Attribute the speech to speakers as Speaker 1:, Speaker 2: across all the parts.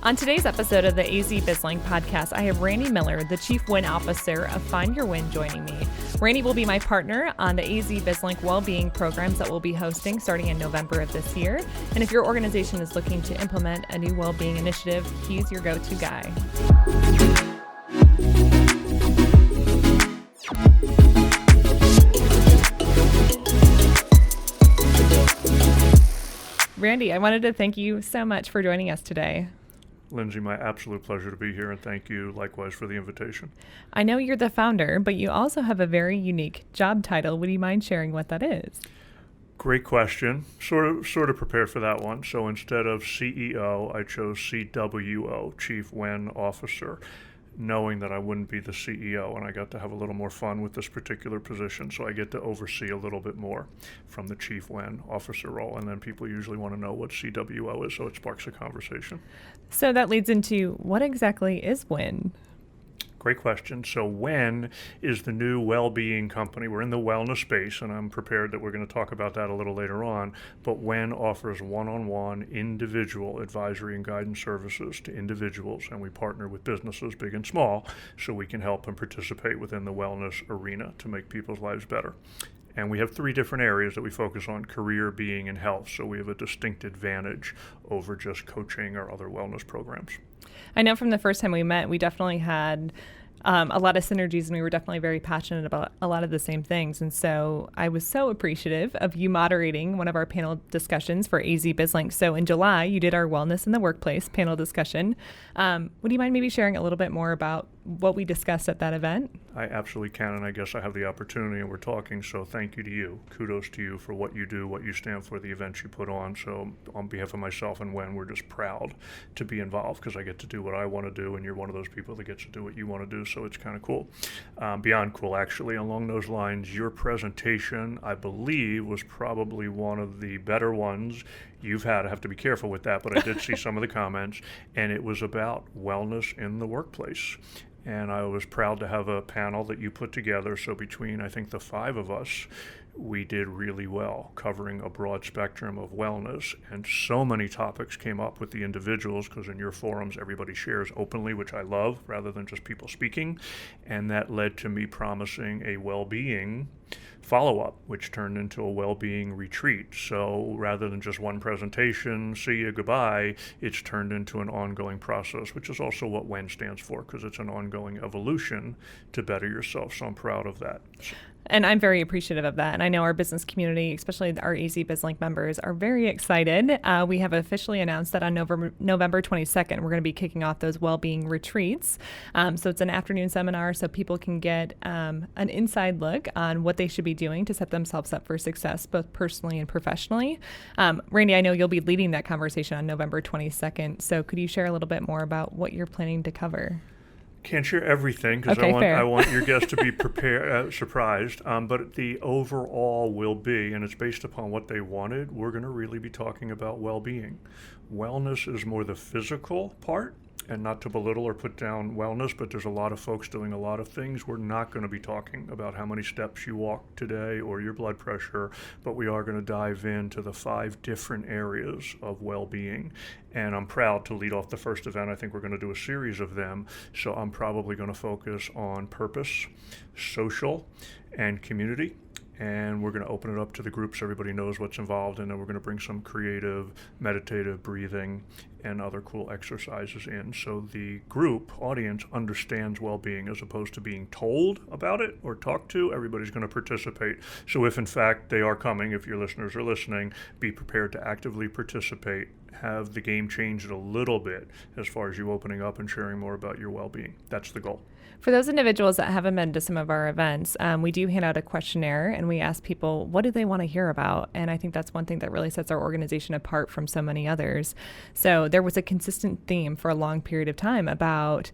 Speaker 1: On today's episode of the AZ BizLink podcast, I have Randy Miller, the Chief Win Officer of Find Your Win, joining me. Randy will be my partner on the AZ BizLink Well-Being programs that we'll be hosting starting in November of this year. And if your organization is looking to implement a new well-being initiative, he's your go-to guy. Randy, I wanted to thank you so much for joining us today.
Speaker 2: Lindsay, my absolute pleasure to be here, and thank you likewise for the invitation.
Speaker 1: I know you're the founder, but you also have a very unique job title. Would you mind sharing what that is?
Speaker 2: Great question. Sort of prepared for that one. So instead of CEO, I chose CWO, Chief Win Officer, knowing that I wouldn't be the CEO, and I got to have a little more fun with this particular position. So I get to oversee a little bit more from the Chief Win Officer role, and then people usually want to know what CWO is, so it sparks a conversation.
Speaker 1: So that leads into, what exactly is WIN?
Speaker 2: Great question. So WEN is the new well-being company. We're in the wellness space, and I'm prepared that we're going to talk about that a little later on. But WEN offers one-on-one individual advisory and guidance services to individuals, and we partner with businesses, big and small, so we can help and participate within the wellness arena to make people's lives better. And we have three different areas that we focus on: career, being, and health. So we have a distinct advantage over just coaching or other wellness programs.
Speaker 1: I know from the first time we met, we definitely had a lot of synergies, and we were definitely very passionate about a lot of the same things. And so I was so appreciative of you moderating one of our panel discussions for AZ BizLink. So in July, you did our Wellness in the Workplace panel discussion. Would you mind maybe sharing a little bit more about what we discussed at that event?
Speaker 2: I absolutely can, and I guess I have the opportunity, and we're talking, so thank you to you. Kudos to you for what you do, what you stand for, the events you put on. So on behalf of myself and WEN, we're just proud to be involved because I get to do what I want to do, and you're one of those people that gets to do what you want to do, so it's kind of cool. Beyond cool, actually. Along those lines, your presentation, I believe, was probably one of the better ones you've had. I have to be careful with that, but I did see some of the comments, and it was about wellness in the workplace. And I was proud to have a panel that you put together. So between, I think, the five of us, we did really well, covering a broad spectrum of wellness. And so many topics came up with the individuals, because in your forums, everybody shares openly, which I love, rather than just people speaking. And that led to me promising a well-being follow-up, which turned into a well-being retreat. So rather than just one presentation, see you, goodbye, it's turned into an ongoing process, which is also what WEN stands for, because it's an ongoing evolution to better yourself. So I'm proud of that.
Speaker 1: And I'm very appreciative of that. And I know our business community, especially our AZ BizLink members, are very excited. We have officially announced that on November 22nd, we're going to be kicking off those well-being retreats. So it's an afternoon seminar, so people can get an inside look on what they should be doing to set themselves up for success, both personally and professionally. Randy, I know you'll be leading that conversation on November 22nd. So could you share a little bit more about what you're planning to cover?
Speaker 2: Can't share everything because I want your guests to be surprised, but the overall will be, and it's based upon what they wanted, we're going to really be talking about well-being. Wellness is more the physical part, and not to belittle or put down wellness, but there's a lot of folks doing a lot of things. We're not going to be talking about how many steps you walk today or your blood pressure, but we are going to dive into the 5 different areas of well-being. And I'm proud to lead off the first event. I think we're going to do a series of them. So I'm probably going to focus on purpose, social, and community. And we're going to open it up to the group so everybody knows what's involved, and then we're going to bring some creative, meditative breathing and other cool exercises in. So the group audience understands well-being as opposed to being told about it or talked to. Everybody's going to participate. So if in fact they are coming, if your listeners are listening, be prepared to actively participate. Have the game changed a little bit as far as you opening up and sharing more about your well-being. That's the goal.
Speaker 1: For those individuals that haven't been to some of our events, we do hand out a questionnaire, and we ask people, what do they want to hear about? And I think that's one thing that really sets our organization apart from so many others. So there was a consistent theme for a long period of time about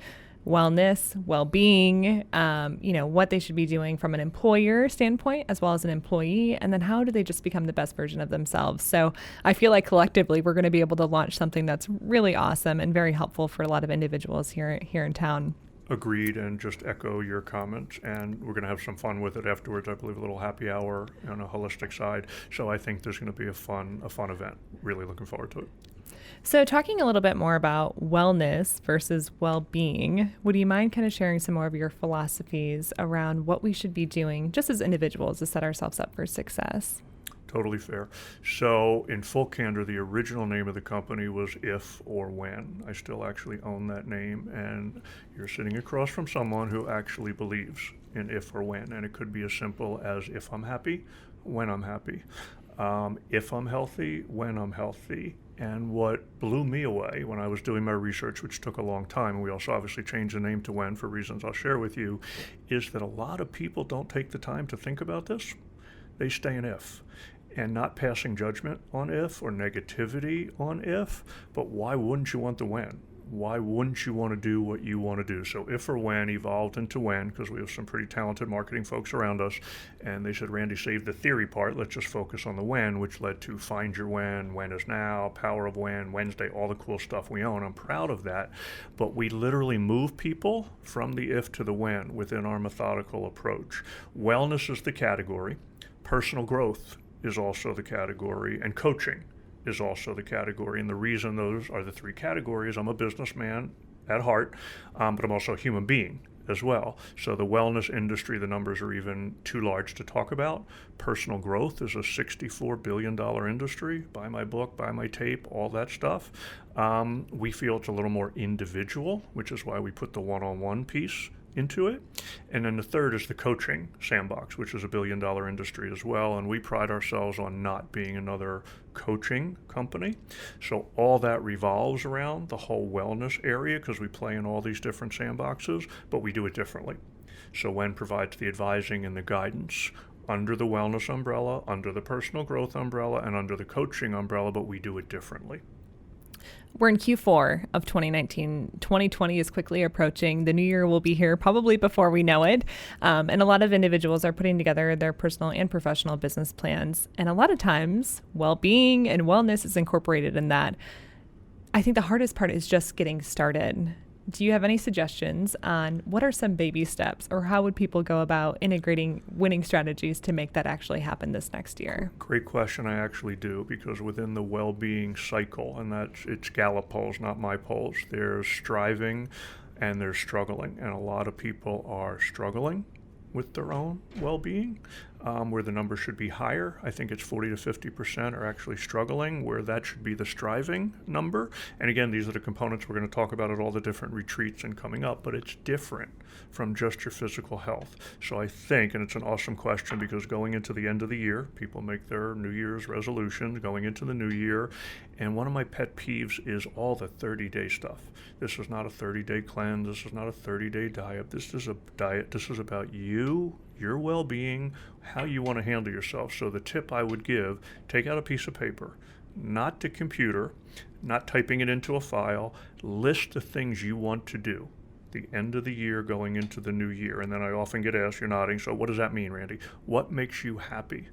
Speaker 1: wellness, well-being, what they should be doing from an employer standpoint as well as an employee, and then how do they just become the best version of themselves. So I feel like collectively we're going to be able to launch something that's really awesome and very helpful for a lot of individuals here in town.
Speaker 2: Agreed, and just echo your comments, and we're going to have some fun with it afterwards. I believe a little happy hour on a holistic side. So I think there's going to be a fun event. Really looking forward to it.
Speaker 1: So, talking a little bit more about wellness versus well being, would you mind kind of sharing some more of your philosophies around what we should be doing just as individuals to set ourselves up for success?
Speaker 2: Totally fair. So, in full candor, the original name of the company was If or When. I still actually own that name, and you're sitting across from someone who actually believes in if or when. And it could be as simple as if I'm happy, when I'm happy, if I'm healthy, when I'm healthy. And what blew me away when I was doing my research, which took a long time, and we also obviously changed the name to When for reasons I'll share with you, is that a lot of people don't take the time to think about this. They stay in if. And not passing judgment on if or negativity on if, but why wouldn't you want the when? Why wouldn't you want to do what you want to do? So if or when evolved into when, because we have some pretty talented marketing folks around us, and they said, Randy, save the theory part, let's just focus on the when, which led to Find Your When is Now, Power of When, Wednesday, all the cool stuff we own. I'm proud of that, but we literally move people from the if to the when within our methodical approach. Wellness is the category, personal growth is also the category, and coaching is also the category. And the reason those are the three categories, I'm a businessman at heart, but I'm also a human being as well. So the wellness industry, the numbers are even too large to talk about. Personal growth is a $64 billion industry. Buy my book, buy my tape, all that stuff. We feel it's a little more individual, which is why we put the one-on-one piece into it. And then the third is the coaching sandbox, which is a $1 billion industry as well. And we pride ourselves on not being another coaching company. So all that revolves around the whole wellness area because we play in all these different sandboxes, but we do it differently. So When provides the advising and the guidance under the wellness umbrella, under the personal growth umbrella, and under the coaching umbrella, but we do it differently.
Speaker 1: We're in Q4 of 2019. 2020 is quickly approaching. The new year will be here probably before we know it. And a lot of individuals are putting together their personal and professional business plans. And a lot of times, well-being and wellness is incorporated in that. I think the hardest part is just getting started. Do you have any suggestions on what are some baby steps, or how would people go about integrating winning strategies to make that actually happen this next year?
Speaker 2: Great question. I actually do, because within the well-being cycle, and it's Gallup polls, not my polls, there's striving and there's struggling. And a lot of people are struggling with their own well-being, where the number should be higher. I think it's 40 to 50% are actually struggling, where that should be the striving number. And again, these are the components we're going to talk about at all the different retreats and coming up, but it's different from just your physical health. So I think, and it's an awesome question, because going into the end of the year, people make their New Year's resolutions going into the new year. And one of my pet peeves is all the 30-day stuff. This is not a 30-day cleanse. This is not a 30-day diet. This is a diet. This is about you, your well-being, how you want to handle yourself. So the tip I would give, take out a piece of paper, not the computer, not typing it into a file, list the things you want to do the end of the year going into the new year. And then I often get asked, you're nodding, so what does that mean, Randy? What makes you happy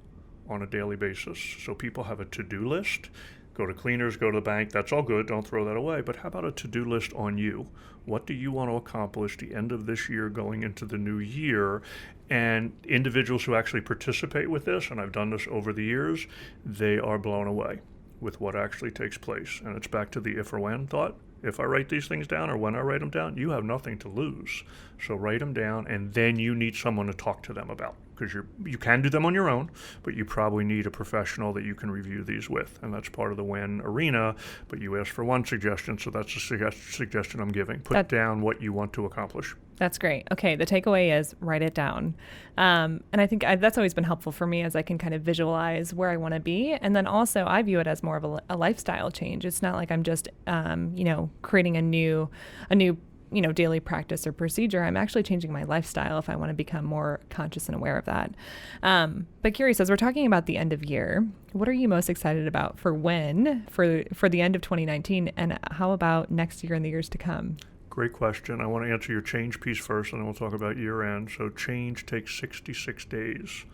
Speaker 2: on a daily basis? So people have a to-do list. Go to cleaners, go to the bank, that's all good, don't throw that away. But how about a to-do list on you? What do you want to accomplish the end of this year going into the new year? And individuals who actually participate with this, and I've done this over the years, they are blown away with what actually takes place. And it's back to the if or when thought. If I write these things down, or when I write them down, you have nothing to lose. So write them down, and then you need someone to talk to them about, because you can do them on your own, but you probably need a professional that you can review these with, and that's part of the when arena. But you asked for one suggestion, so that's a suggestion I'm giving. Put down what you want to accomplish.
Speaker 1: That's great. Okay, the takeaway is write it down. And I think that's always been helpful for me, as I can kind of visualize where I want to be. And then also I view it as more of a lifestyle change. It's not like I'm just, creating a new daily practice or procedure. I'm actually changing my lifestyle if I want to become more conscious and aware of that. But curious, as we're talking about the end of year, what are you most excited about for the end of 2019? And how about next year and the years to come?
Speaker 2: Great question. I want to answer your change piece first, and then we'll talk about year end. So change takes 66 days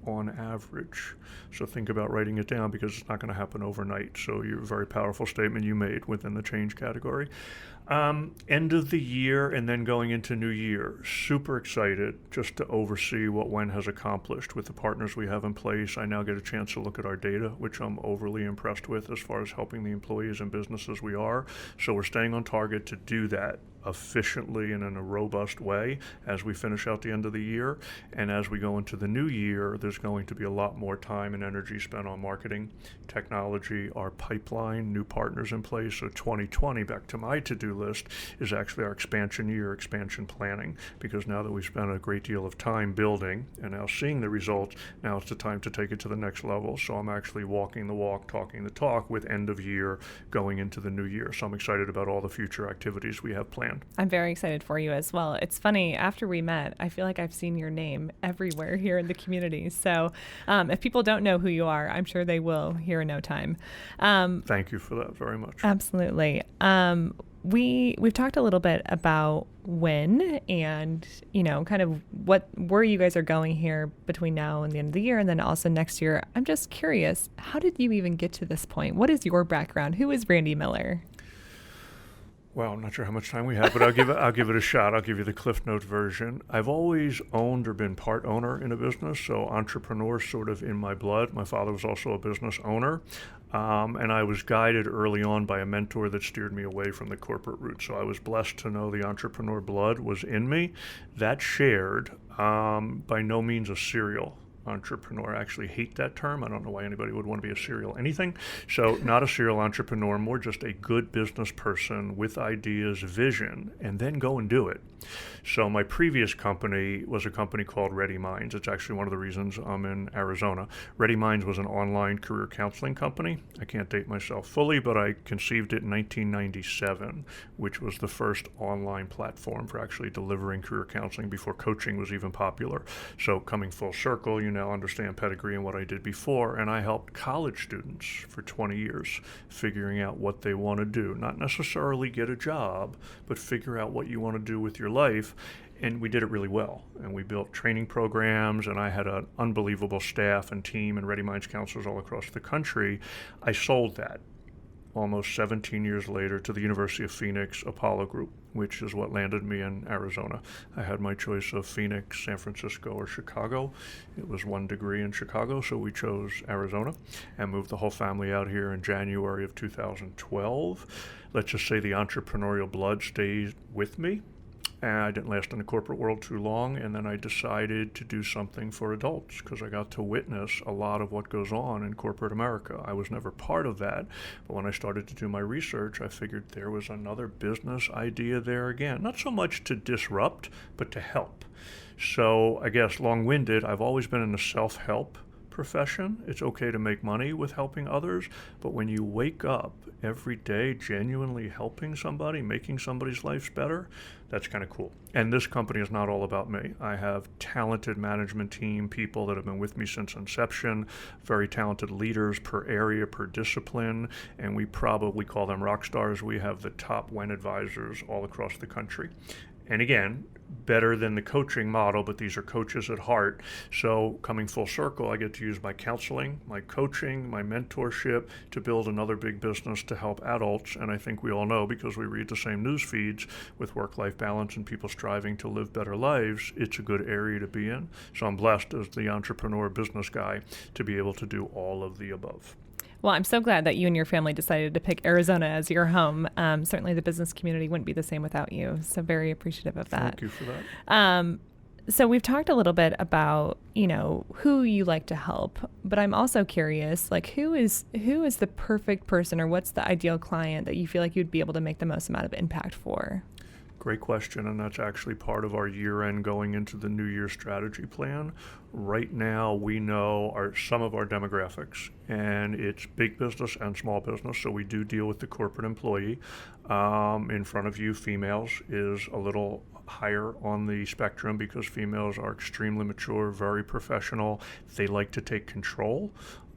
Speaker 2: on average. So think about writing it down, because it's not going to happen overnight. So you're a very powerful statement you made within the change category. End of the year and then going into new year. Super excited just to oversee what Wen has accomplished with the partners we have in place. I now get a chance to look at our data, which I'm overly impressed with as far as helping the employees and businesses we are. So we're staying on target to do that efficiently and in a robust way as we finish out the end of the year. And as we go into the new year, there's going to be a lot more time and energy spent on marketing, technology, our pipeline, new partners in place. So 2020, back to my to-do list, is actually our expansion year, expansion planning, because now that we've spent a great deal of time building and now seeing the results, now it's the time to take it to the next level. So I'm actually walking the walk, talking the talk with end of year going into the new year. So I'm excited about all the future activities we have planned.
Speaker 1: I'm very excited for you as well. It's funny, after we met, I feel like I've seen your name everywhere here in the community. So if people don't know who you are, I'm sure they will here in no time.
Speaker 2: Thank you for that very much.
Speaker 1: Absolutely. We've talked a little bit about when and, kind of where you guys are going here between now and the end of the year and then also next year. I'm just curious, how did you even get to this point? What is your background? Who is Randy Miller?
Speaker 2: Well, I'm not sure how much time we have, but I'll give it a shot. I'll give you the Cliff Notes version. I've always owned or been part owner in a business, so entrepreneur sort of in my blood. My father was also a business owner, and I was guided early on by a mentor that steered me away from the corporate route. So I was blessed to know the entrepreneur blood was in me. That shared, by no means a serial entrepreneur. I actually hate that term. I don't know why anybody would want to be a serial anything. So not a serial entrepreneur, more just a good business person with ideas, vision, and then go and do it. So my previous company was a company called Ready Minds. It's actually one of the reasons I'm in Arizona. Ready Minds was an online career counseling company. I can't date myself fully, but I conceived it in 1997, which was the first online platform for actually delivering career counseling before coaching was even popular. So coming full circle, you now understand pedigree and what I did before, and I helped college students for 20 years figuring out what they want to do. Not necessarily get a job, but figure out what you want to do with your life. And we did it really well. And we built training programs, and I had an unbelievable staff and team and Ready Minds counselors all across the country. I sold that almost 17 years later to the University of Phoenix Apollo Group, which is what landed me in Arizona. I had my choice of Phoenix, San Francisco, or Chicago. It was 1 degree in Chicago, so we chose Arizona and moved the whole family out here in January of 2012. Let's just say the entrepreneurial blood stayed with me. And I didn't last in the corporate world too long, and then I decided to do something for adults because I got to witness a lot of what goes on in corporate America. I was never part of that, but when I started to do my research, I figured there was another business idea there again. Not so much to disrupt, but to help. So I guess long-winded, I've always been in the self-help profession. It's okay to make money with helping others, but when you wake up every day genuinely helping somebody, making somebody's life better, that's kind of cool. And this company is not all about me. I have talented management team, people that have been with me since inception, very talented leaders per area, per discipline, and we probably call them rock stars. We have the top WEN advisors all across the country. And again, better than the coaching model, but these are coaches at heart. So coming full circle, I get to use my counseling, my coaching, my mentorship to build another big business to help adults. And I think we all know, because we read the same news feeds with work-life balance and people striving to live better lives, it's a good area to be in. So I'm blessed as the entrepreneur business guy to be able to do all of the above.
Speaker 1: Well, I'm so glad that you and your family decided to pick Arizona as your home. Certainly the business community wouldn't be the same without you. So very appreciative of that.
Speaker 2: Thank you for that.
Speaker 1: So we've talked a little bit about, who you like to help, but I'm also curious, who is the perfect person, or what's the ideal client that you feel like you'd be able to make the most amount of impact for?
Speaker 2: Great question, and that's actually part of our year-end going into the New Year strategy plan. Right now, we know some of our demographics, and it's big business and small business, so we do deal with the corporate employee. In front of you, females is a little higher on the spectrum because females are extremely mature, very professional. They like to take control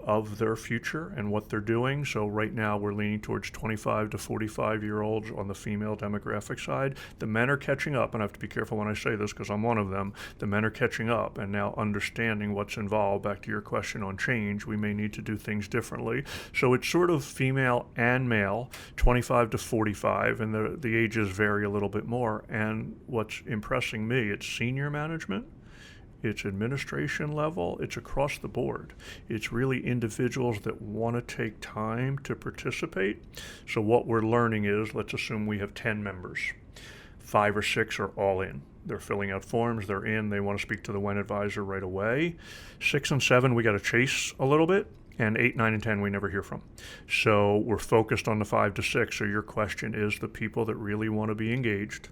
Speaker 2: of their future and what they're doing. So right now we're leaning towards 25 to 45-year-olds on the female demographic side. The men are catching up, and I have to be careful when I say this because I'm one of them. The men are catching up and now understanding what's involved. Back to your question on change, we may need to do things differently. So it's sort of female and male, 25 to 45, and the ages vary a little bit more. And what's impressing me, it's senior management, it's administration level, it's across the board. It's really individuals that want to take time to participate. So what we're learning is, let's assume we have 10 members. 5 or 6 are all in. They're filling out forms, they're in, they want to speak to the WEN advisor right away. 6 and 7, we got to chase a little bit. And 8, 9, and 10, we never hear from. So we're focused on the 5 to 6. So your question is the people that really want to be engaged,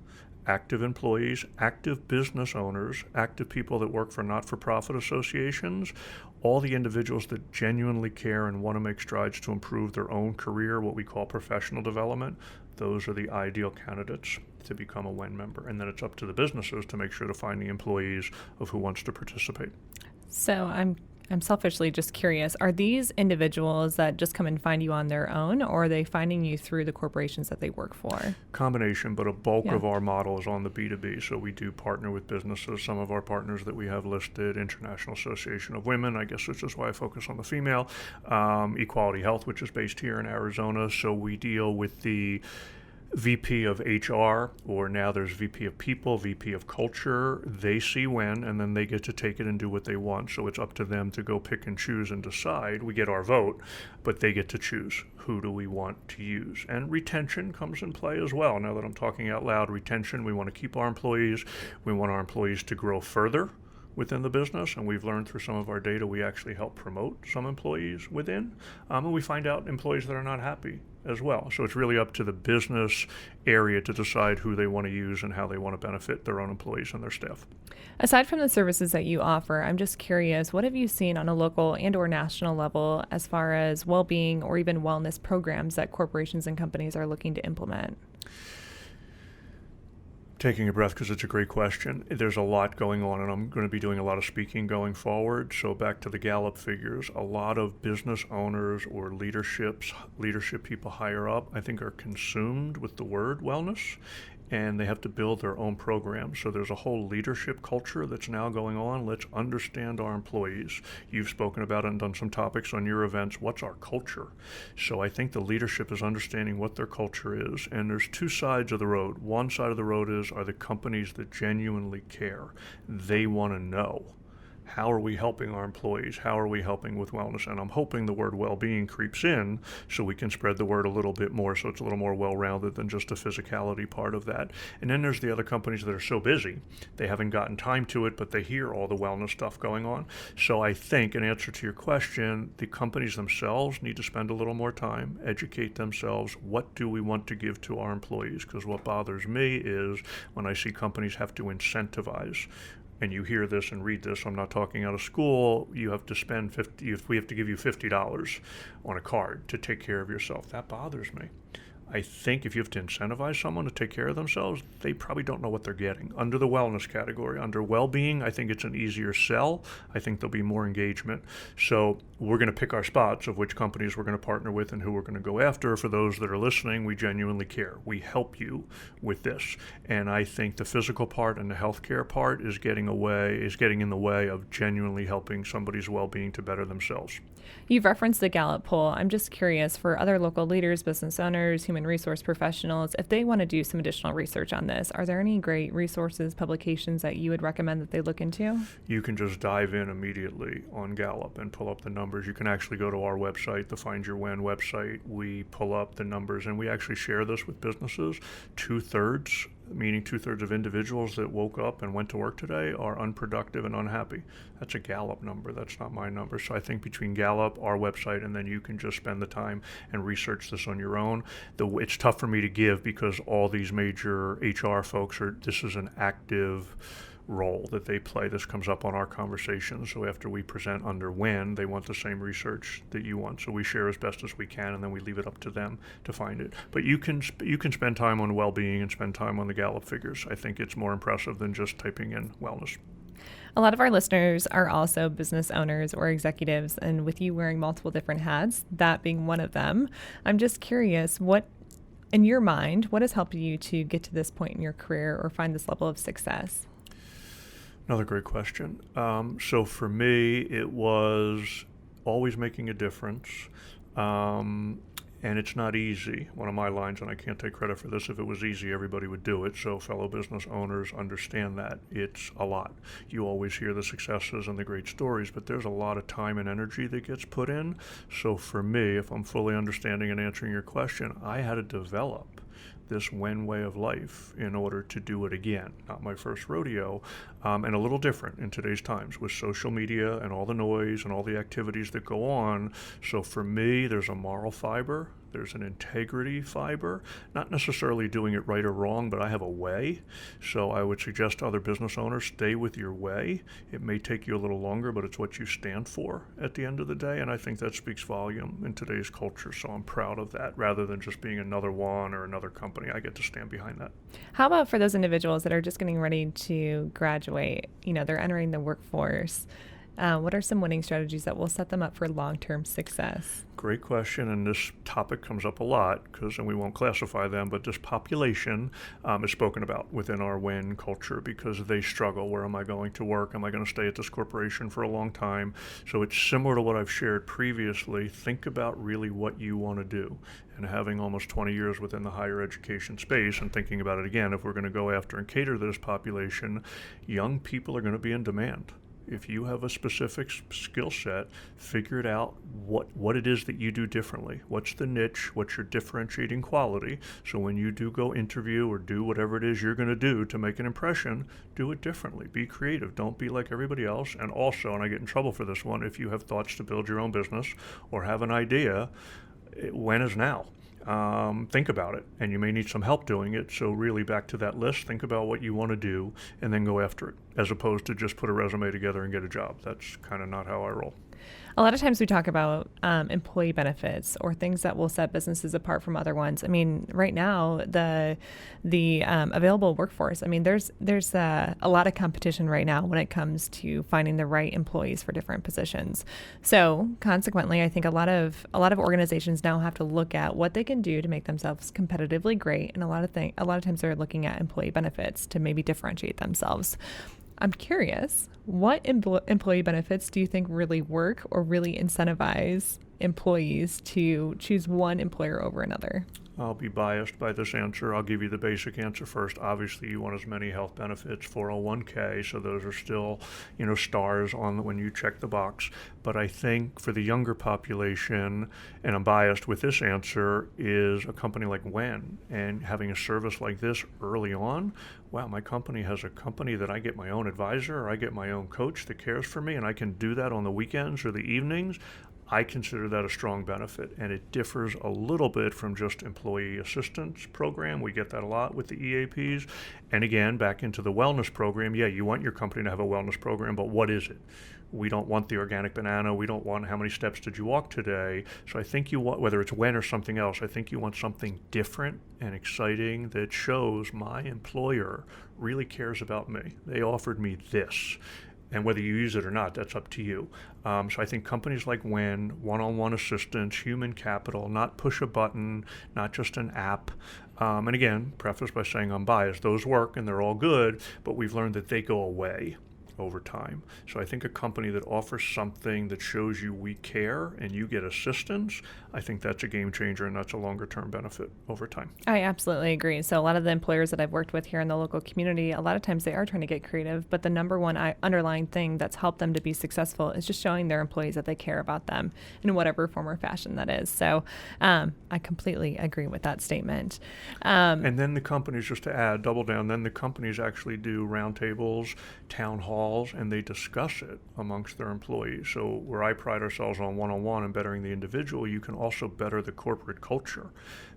Speaker 2: active employees, active business owners, active people that work for not-for-profit associations, all the individuals that genuinely care and want to make strides to improve their own career, what we call professional development. Those are the ideal candidates to become a WEN member. And then it's up to the businesses to make sure to find the employees of who wants to participate.
Speaker 1: So I'm selfishly just curious, are these individuals that just come and find you on their own, or are they finding you through the corporations that they work for?
Speaker 2: Combination, but a bulk of our model is on the B2B. So we do partner with businesses. Some of our partners that we have listed, International Association of Women, I guess which is why I focus on the female, Equality Health, which is based here in Arizona. So we deal with the VP of HR, or now there's VP of People, VP of Culture. They see WEN, and then they get to take it and do what they want. So it's up to them to go pick and choose and decide. We get our vote, but they get to choose who do we want to use. And retention comes in play as well. Now that I'm talking out loud, retention, we want to keep our employees. We want our employees to grow further within the business, and we've learned through some of our data we actually help promote some employees within, and we find out employees that are not happy as well. So it's really up to the business area to decide who they want to use and how they want to benefit their own employees and their staff.
Speaker 1: Aside from the services that you offer, I'm just curious, what have you seen on a local and or national level as far as well-being or even wellness programs that corporations and companies are looking to implement?
Speaker 2: Taking a breath because it's a great question. There's a lot going on, and I'm going to be doing a lot of speaking going forward. So back to the Gallup figures, a lot of business owners or leadership people higher up, I think, are consumed with the word wellness, and they have to build their own programs. So there's a whole leadership culture that's now going on. Let's understand our employees. You've spoken about it and done some topics on your events. What's our culture? So I think the leadership is understanding what their culture is. And there's two sides of the road. One side of the road are the companies that genuinely care. They want to know, how are we helping our employees? How are we helping with wellness? And I'm hoping the word well-being creeps in so we can spread the word a little bit more, so it's a little more well-rounded than just a physicality part of that. And then there's the other companies that are so busy, they haven't gotten time to it, but they hear all the wellness stuff going on. So I think, in answer to your question, the companies themselves need to spend a little more time, educate themselves. What do we want to give to our employees? Because what bothers me is when I see companies have to incentivize. And you hear this and read this, I'm not talking out of school, you have to spend we have to give you $50 on a card to take care of yourself. That bothers me. I think if you have to incentivize someone to take care of themselves, they probably don't know what they're getting. Under the wellness category, under well-being, I think it's an easier sell. I think there'll be more engagement. So we're going to pick our spots of which companies we're going to partner with and who we're going to go after. For those that are listening, we genuinely care. We help you with this. And I think the physical part and the healthcare part is getting in the way of genuinely helping somebody's well-being to better themselves.
Speaker 1: You've referenced the Gallup poll. I'm just curious, for other local leaders, business owners, human resource professionals, if they want to do some additional research on this, are there any great resources, publications that you would recommend that they look into?
Speaker 2: You can just dive in immediately on Gallup and pull up the numbers. You can actually go to our website, the Find Your WEN website. We pull up the numbers, and we actually share this with businesses. Two-thirds of individuals that woke up and went to work today are unproductive and unhappy. That's a Gallup number. That's not my number. So I think between Gallup, our website, and then you can just spend the time and research this on your own. It's tough for me to give because all these major HR folks this is an active role that they play. This comes up on our conversations. So after we present under WEN, they want the same research that you want. So we share as best as we can, and then we leave it up to them to find it. But you can spend time on well-being and spend time on the Gallup figures. I think it's more impressive than just typing in wellness.
Speaker 1: A lot of our listeners are also business owners or executives, and with you wearing multiple different hats, that being one of them, I'm just curious, what, in your mind, what has helped you to get to this point in your career or find this level of success?
Speaker 2: Another great question. So for me, it was always making a difference. And it's not easy. One of my lines, and I can't take credit for this, if it was easy, everybody would do it. So fellow business owners understand that it's a lot. You always hear the successes and the great stories, but there's a lot of time and energy that gets put in. So for me, if I'm fully understanding and answering your question, I had to develop this when way of life in order to do it again. Not my first rodeo, and a little different in today's times with social media and all the noise and all the activities that go on. So for me, there's a moral fiber, there's an integrity fiber, not necessarily doing it right or wrong, but I have a way. So I would suggest to other business owners, stay with your way. It may take you a little longer, but it's what you stand for at the end of the day. And I think that speaks volume in today's culture. So I'm proud of that rather than just being another one or another company. I get to stand behind that.
Speaker 1: How about for those individuals that are just getting ready to graduate? You know, they're entering the workforce. What are some winning strategies that will set them up for long-term success?
Speaker 2: Great question, and this topic comes up a lot and we won't classify them, but this population is spoken about within our WIN culture because they struggle. Where am I going to work? Am I going to stay at this corporation for a long time? So it's similar to what I've shared previously. Think about really what you want to do. And having almost 20 years within the higher education space and thinking about it again, if we're going to go after and cater to this population, young people are going to be in demand. If you have a specific skill set, figure it out what it is that you do differently. What's the niche? What's your differentiating quality? So when you do go interview or do whatever it is you're going to do to make an impression, do it differently. Be creative. Don't be like everybody else. And also, and I get in trouble for this one, if you have thoughts to build your own business or have an idea, when is now? Think about it, and you may need some help doing it. So really back to that list, think about what you want to do and then go after it, as opposed to just put a resume together and get a job. That's kind of not how I roll.
Speaker 1: A lot of times we talk about employee benefits or things that will set businesses apart from other ones. I mean, right now, the available workforce, I mean, there's a lot of competition right now when it comes to finding the right employees for different positions. So consequently, I think a lot of organizations now have to look at what they can do to make themselves competitively great. And a lot of times they're looking at employee benefits to maybe differentiate themselves. I'm curious, what employee benefits do you think really work or really incentivize employees to choose one employer over another?
Speaker 2: I'll be biased by this answer. I'll give you the basic answer first. Obviously, you want as many health benefits, 401k, so those are still, stars on when you check the box. But I think for the younger population, and I'm biased with this answer, is a company like WEN and having a service like this early on. Wow, my company has a company that I get my own advisor or I get my own coach that cares for me, and I can do that on the weekends or the evenings. I consider that a strong benefit, and it differs a little bit from just employee assistance program. We get that a lot with the EAPs. And again, back into the wellness program, yeah, you want your company to have a wellness program, but what is it? We don't want the organic banana. We don't want how many steps did you walk today. So I think you want, whether it's WEN or something else, I think you want something different and exciting that shows my employer really cares about me. They offered me this. And whether you use it or not, that's up to you. So I think companies like WEN, one-on-one assistance, human capital, not push a button, not just an app. And again, preface by saying I'm biased. Those work and they're all good, but we've learned that they go away over time. So I think a company that offers something that shows you we care and you get assistance, I think that's a game changer, and that's a longer term benefit over time.
Speaker 1: I absolutely agree. So a lot of the employers that I've worked with here in the local community, a lot of times they are trying to get creative, but the number one underlying thing that's helped them to be successful is just showing their employees that they care about them in whatever form or fashion that is. So I completely agree with that statement.
Speaker 2: And then the companies, just to add, double down, then the companies actually do roundtables, town halls, and they discuss it amongst their employees. So where I pride ourselves on one-on-one and bettering the individual, you can also better the corporate culture,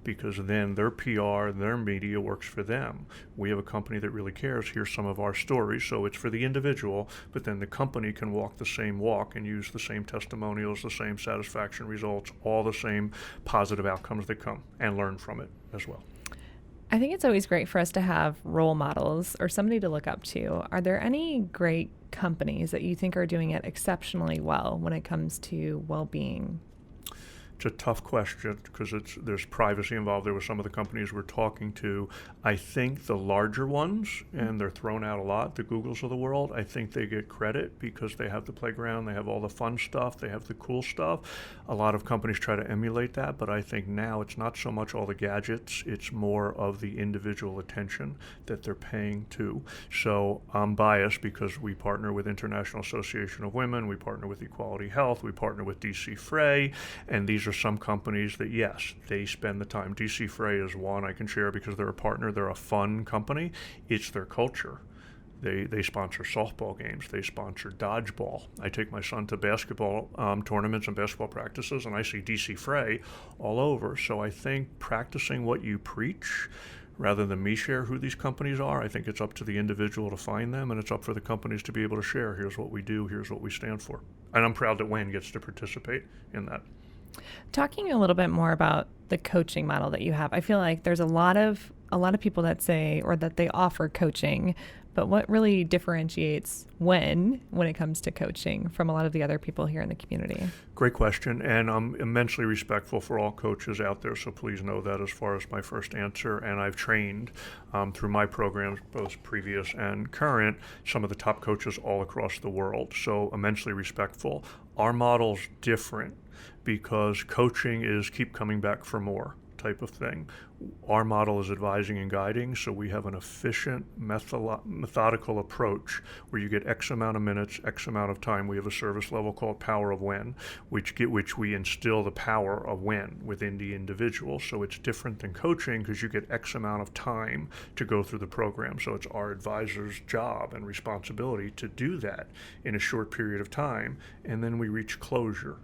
Speaker 2: because then their PR, their media works for them. We have a company that really cares. Here's some of our stories. So it's for the individual, but then the company can walk the same walk and use the same testimonials, the same satisfaction results, all the same positive outcomes that come, and learn from it as well.
Speaker 1: I think it's always great for us to have role models or somebody to look up to. Are there any great companies that you think are doing it exceptionally well when it comes to well-being?
Speaker 2: It's a tough question because there's privacy involved. There were some of the companies we're talking to. I think the larger ones, and they're thrown out a lot, the Googles of the world, I think they get credit because they have the playground, they have all the fun stuff, they have the cool stuff. A lot of companies try to emulate that, but I think now it's not so much all the gadgets, it's more of the individual attention that they're paying to. So I'm biased because we partner with International Association of Women, we partner with Equality Health, we partner with DC Frey, and these are some companies that, yes, they spend the time. DC Frey is one I can share because they're a partner. They're a fun company. It's their culture. They sponsor softball games. They sponsor dodgeball. I take my son to basketball tournaments and basketball practices, and I see DC Frey all over. So I think practicing what you preach, rather than me share who these companies are, I think it's up to the individual to find them, and it's up for the companies to be able to share, here's what we do, here's what we stand for. And I'm proud that WEN gets to participate in that.
Speaker 1: Talking a little bit more about the coaching model that you have, I feel like there's a lot of people that say, or that they offer coaching, but what really differentiates when it comes to coaching from a lot of the other people here in the community?
Speaker 2: Great question, and I'm immensely respectful for all coaches out there, so please know that as far as my first answer. And I've trained through my programs, both previous and current, some of the top coaches all across the world, so immensely respectful. Our model's different because coaching is keep coming back for more type of thing. Our model is advising and guiding, so we have an efficient, methodical approach where you get X amount of minutes, X amount of time. We have a service level called Power of WEN, which we instill the power of WEN within the individual. So it's different than coaching because you get X amount of time to go through the program. So it's our advisor's job and responsibility to do that in a short period of time, and then we reach closure.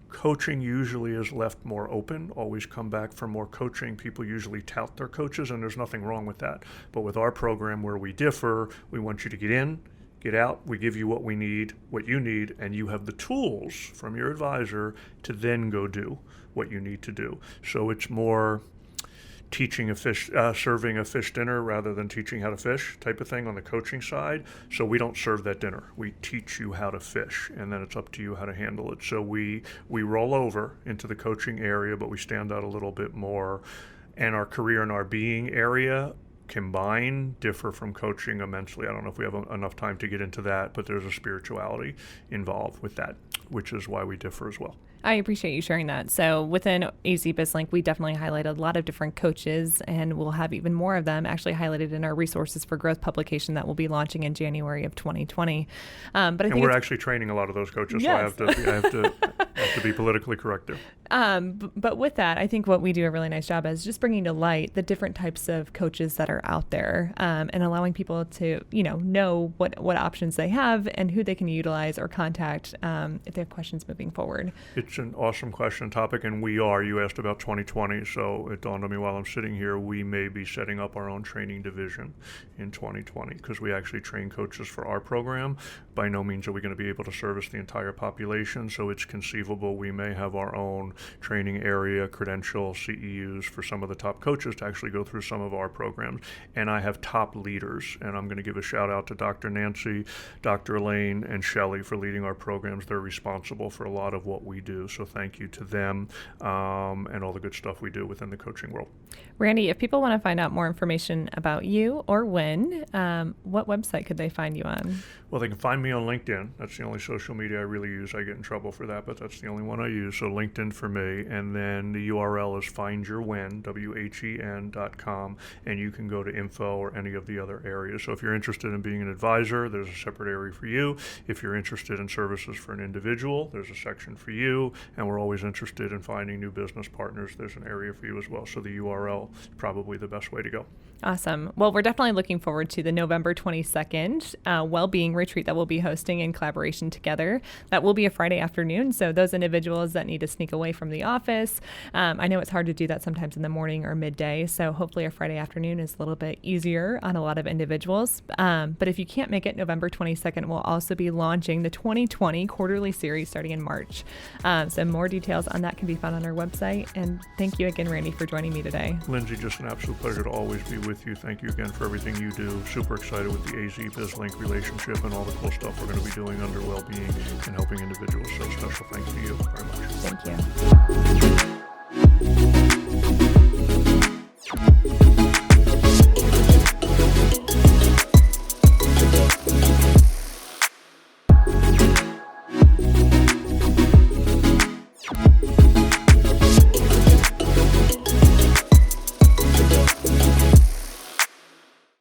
Speaker 2: Coaching usually is left more open, always come back for more coaching. People usually tout their coaches, and there's nothing wrong with that. But with our program where we differ, we want you to get in, get out, we give you what we need, what you need, and you have the tools from your advisor to then go do what you need to do. So it's more teaching serving a fish dinner rather than teaching how to fish type of thing on the coaching side. So we don't serve that dinner. We teach you how to fish, and then it's up to you how to handle it. So we roll over into the coaching area, but we stand out a little bit more. And our career and our being area combined differ from coaching immensely. I don't know if we have enough time to get into that, but there's a spirituality involved with that, which is why we differ as well.
Speaker 1: I appreciate you sharing that. So within AZ BizLink, we definitely highlighted a lot of different coaches, and we'll have even more of them actually highlighted in our Resources for Growth publication that will be launching in January of 2020. But I think
Speaker 2: we're actually training a lot of those coaches, yes. So I have to be politically correct there.
Speaker 1: But with that, I think what we do a really nice job is just bringing to light the different types of coaches that are out there, and allowing people to know what options they have and who they can utilize or contact if they have questions moving forward.
Speaker 2: It's an awesome question topic, and you asked about 2020, so it dawned on me while I'm sitting here, we may be setting up our own training division in 2020 because we actually train coaches for our program. By no means are we going to be able to service the entire population, so it's conceivable we may have our own training area, credential, CEUs for some of the top coaches to actually go through some of our programs. And I have top leaders, and I'm going to give a shout out to Dr. Nancy, Dr. Elaine, and Shelley for leading our programs. They're responsible for a lot of what we do. So thank you to them and all the good stuff we do within the coaching world.
Speaker 1: Randy, if people want to find out more information about you or WEN, what website could they find you on?
Speaker 2: Well, they can find me on LinkedIn. That's the only social media I really use. I get in trouble for that, but that's the only one I use. So LinkedIn for me. And then the URL is findyourwen, WHEN.com. And you can go to info or any of the other areas. So if you're interested in being an advisor, there's a separate area for you. If you're interested in services for an individual, there's a section for you. And we're always interested in finding new business partners. There's an area for you as well. So the URL is probably the best way to go.
Speaker 1: Awesome. Well, we're definitely looking forward to the November 22nd Wellbeing retreat that we'll be hosting in collaboration together. That will be a Friday afternoon. So those individuals that need to sneak away from the office. I know it's hard to do that sometimes in the morning or midday, so hopefully a Friday afternoon is a little bit easier on a lot of individuals. But if you can't make it, November 22nd, we'll also be launching the 2020 quarterly series starting in March. So more details on that can be found on our website. And thank you again, Randy, for joining me today.
Speaker 2: Lindsay, just an absolute pleasure to always be with you. Thank you again for everything you do. Super excited with the AZ-BizLink relationship and all the cool stuff we're going to be doing under Wellbeing and helping individuals. So special thanks to you very much.
Speaker 1: Thank you.